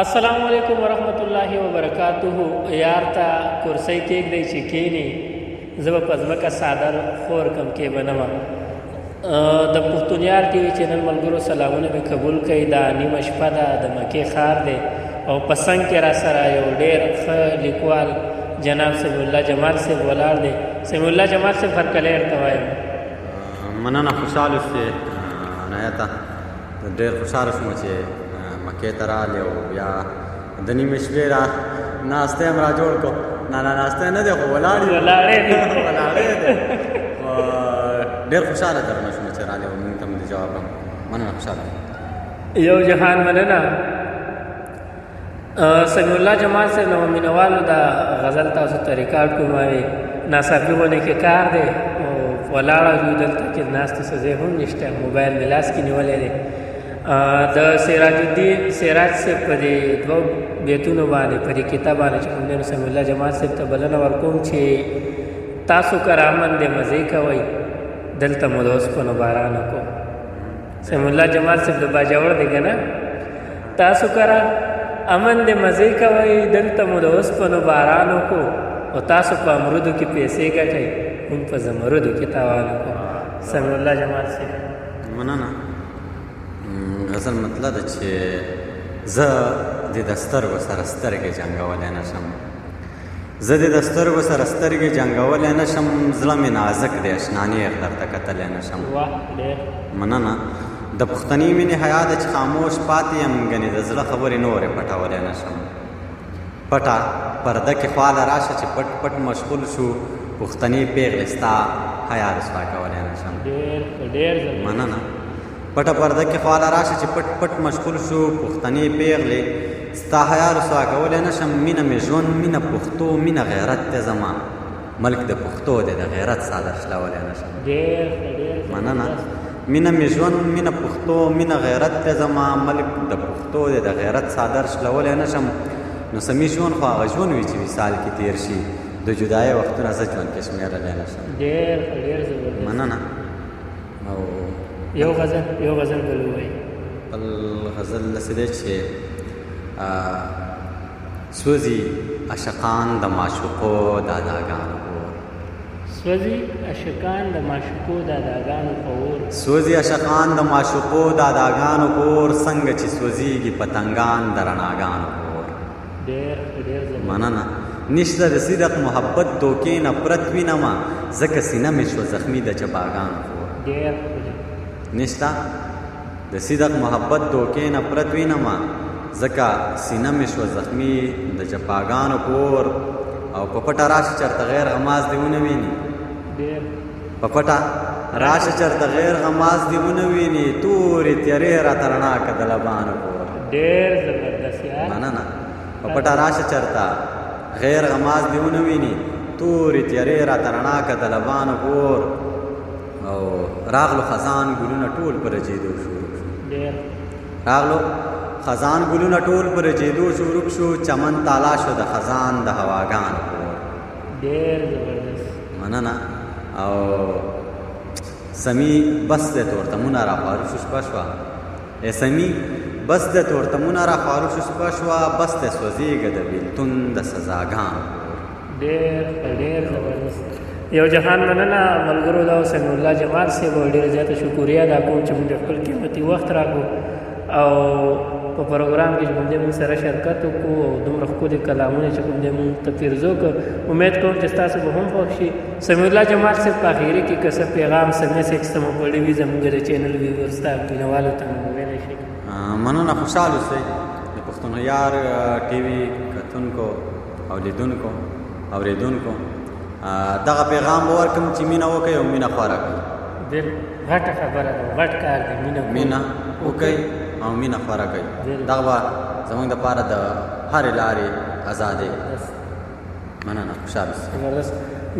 السلام علیکم ورحمت الله وبرکاته. یار ته کرسی کېږدئ چې کښېني، زه به په ځمکه څادر خور کم کې به نه وه. د پښتونیار ټي وي چینل ملګرو سلامونه مې قبول کړئ. دا نیمه شپه ده، د مکې ښار دی او په څنګ کې را سره یو ډېر ښه لیکوال جناب سمیع الله جمال صاحب ولاړ دی. سمیع الله جمال صاحب هرکلی درته وایم. مننه، خوشحاله اوسې عنایته. ډېر خوشحاله شوم چې مکې ته راغلې او بیا د نیمې شپې را ناستی هم را جوړ کړو. ناستی نه دی خو ولاړې دی. ډېر خوشحاله درنه شوم چې راغلې او مونږ ته مې د جواب هم مننه، خوشحاله یو جهان مننه. سمیع الله جمال صاحب نو مینوالو دا غزل تاسو ته ریکارډ کوم. ناڅاپي غونې کې کار دی او ولاړه یو دلته کې ناستې څه ځای هم نشته، موبایل مې لاس کې نیولی دی. د سراج الدین سراج صاحب په دې دوه بیتونو باندې په دې کتاب باندې چې کوم دی نو سمیع الله جمال صاحب ته بلنه ورکوم چې تاسو کره امن دی مزې کوئ، دلته مو د اوسپنو باران وکړو. سمیع الله جمال صاحب د باجوړ دی که نه؟ تاسو کره امن دی مزې کوئ، دلته مو د اوسپنو باران وکړو او تاسو په امرودو کې پیسې ګټئ، هم په زمرودو کې تاوان وکړو. سمیع الله جمال صاحب مننه. غزل مطلب ده چې زه د سترګو سره سترګې جنګولی نه شم، زه د سترګو سره سترګې جنګولی نه شم، زړه مې نازک دی اشنا نیغ درته کتلی نه شم. مننه. د پښتني مینې حیا ده چې خاموش پاتې یم، ګنې د زړه خبرې نورې پټولی نه شم. پټه پرده کې خواله راشه چې پټ پټ مشغول شو، پښتني پیغلې ستا حیا رسوا کولی نه شم. مننه. پټه پرده کې خواله راشه چې پټ پټ مشغول شو، پښتنې پیغلې ستا حیا رسوا کولی نه شم. مینه مې ژوند، مینه پښتو، مینه غیرت دی زما، ملک د پښتو دی د غیرت څادر شلولی نه شم. مننه. مینه مې ژوند، مینه پښتو، مینه غیرت دی زما، ملک د پښتو دی د غیرت څادر شلولی نه شم. نو سمي ژوند خو هغه ژوند وي چې وصال کې تېر شي، د جدایۍ وختونه زه ژوند کې شمېرلی نه شم. مننه. او یو غزل بل ووایي. بل غزل داسې دی چې سوځي عاشقان د معشوقو داداګانو کور، سوځي عاشقان د معشوقو داداګانو کور، سوځي عاشقان د معشوقو داداګانو کور، څنګه چې سوځېږي پتنګان د رڼاګانو کور. مننه. نشته د صدق محبت دوکې نفرت وینمه، ځکه سینه مې شوه زخمي د جباګانو کور. نشته د صدق محبت دوکې نفرت وینمه، ځکه سینه مې شوه زخمي د جفاګانو کور. او په پټه راشه چېرته غیر غماز دې ونه ویني، په پټه راشه چېرته غیر غماز دې ونه ویني، تورې تیارې راته رڼا که د لبانو کور. مننه. په پټه راشه چېرته غیر غماز دې ونه ویني، تورې تیارې راته رڼا که د لبانو کور. او راغلو خزان ګلونه ټول په رجېدو شروع شو، راغلو خزان ګلونه ټول په رجېدو شروع شو، چمن تالا شو د خزان د هواګانو کور. مننه. او سمی بس د تورتمونه را خواروش شپه شوه، ای سمی بس د تورتمونه را خواروش شپه شوه، بس د سوځېږه د بېلتون د سزاګانو کور. یو جهان مننه ملګرو. دا سمیع الله جمال صاحب ډېره زیاته شکریه ادا کوم چې موږ خپل قیمتي وخت راکړو او په پروګرام کې چې کوم دی موږ سره شرکت وکړو او دومره ښکلي کلامونه چې کوم دی موږ ته پیرزو کړ. امید کوم چې ستاسو به هم خوښ شي. سمیع الله جمال صاحب په اخري کې که څه پیغام سمیع صاحب څه مو پړی وي زموږ د چینل ویورز ته مینوالو ته مو ویلی شئ. مننه. خوشحاله اوسئ د پښتونیار ټي وي کتونکو او لیدونکو اورېدونکو. دغه پیغام به ورکړم چې مینه وکړئ او مینه خوره کړئ. غټه خبره ده، غټ کار دی. مینه وکړئ او مینه خوره کړئ. دغه به زموږ دپاره د هرې لارې ازادۍ. مننه. خوشحاله اوسئ.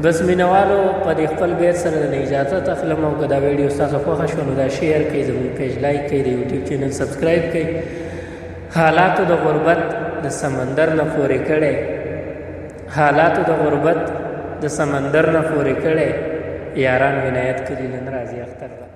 بس مینوالو په دې خپل بیت سره د اجازت اخلم او که دا ویډیو ستاسو خوښه شوه نو دا شیر کړئ، زموږ پیج لایک کړئ، د یوټیوب چینل سبسکرایب کړئ. حالاتو د غربت د سمندر نه پورې کړی، حالاتو د غربت د سمندر نه پورې کړی، یاران عنایت کړي نن راځي اختر ده.